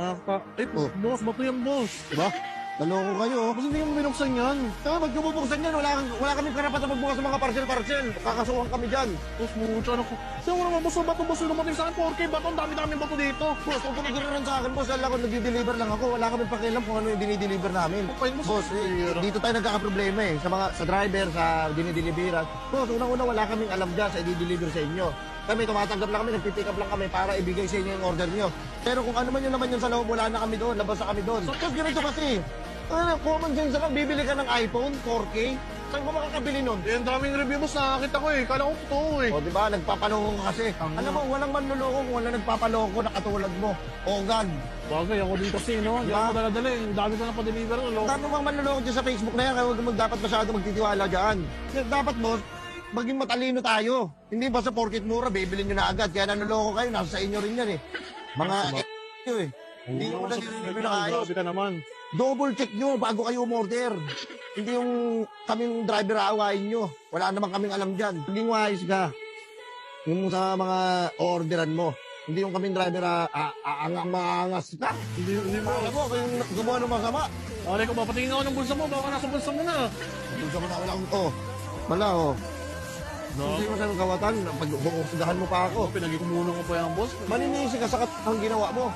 Oh. Boss, bato yan, boss. Diba? Naloko kayo. Boss, hindi mo binuksan yan. Kaya ba't yung bubuksan yan? Wala kaming karapatan magbukas ng mga parcel-parcel. Kakasuhan kami dyan. Boss, mucho ano ko. Saan mo naman, boss, bato, boss, lumating sa akin, 4K, bato, ang dami-dami bato dito. Boss, kung tumigil sa akin, boss, alam ko, nagdi-deliver lang ako. Wala kaming pakialam kung ano yung dinideliver namin. Okay, boss. Boss, dito tayo nagkakaproblema eh. Sa driver, sa dinideliveran. Boss, unang-una wala kaming alam dyan sa i-deliver sa inyo. Kami, tumatanggap lang kami, nagpipick up lang kami para ibigay sa inyo yung order nyo. Pero kung ano man yun naman yung sa loob, wala na kami doon, labas na kami doon. So, boss, ganito kasi. Common sense lang, bibili ka ng iPhone, 4K. Saan ka makakabili nun? Eh, ang daming review, boss, nakakita ko eh. Kala ko totoo eh. O, di ba? Nagpapaloko ka kasi. Alam mo, walang manluloko kung wala nagpapaloko na katulad mo. Ogan. Bagay, ako din kasi, no? Hindi Diba? ako dala-dala eh. Ang dami ko na pa-deliver, no? Dami mang manluloko dyan sa Facebook na yan, kaya huwag dapat masyado magtitiwala dyan. Dapat, boss, maging matalino tayo. Hindi ba sa porkit mura, bibilin nyo na agad. Kaya nanluloko kayo, nasa sa inyo rin yan eh. Mga eh. Hindi mo na nililibre na ayos. Grabe ka naman. Double check nyo bago kayo umorder. Hindi yung kaming driver aawain nyo. Wala naman kaming alam dyan. Maging wise ka. Yung sa mga orderan mo. Hindi yung kaming driver aangas ka. Hindi mo. Alam mo, kung gumawa ng masama. Okay, kung papatingin ako ng bulsa mo, baka nasa bulsa mo na. Bulsa mo na wala akong, wala Hindi mo sa'yo kawatan, pag hukusugahan mo pa ako. Pinagikumunan ko pa yung boss. Maninisi ka sa ang ginawa mo.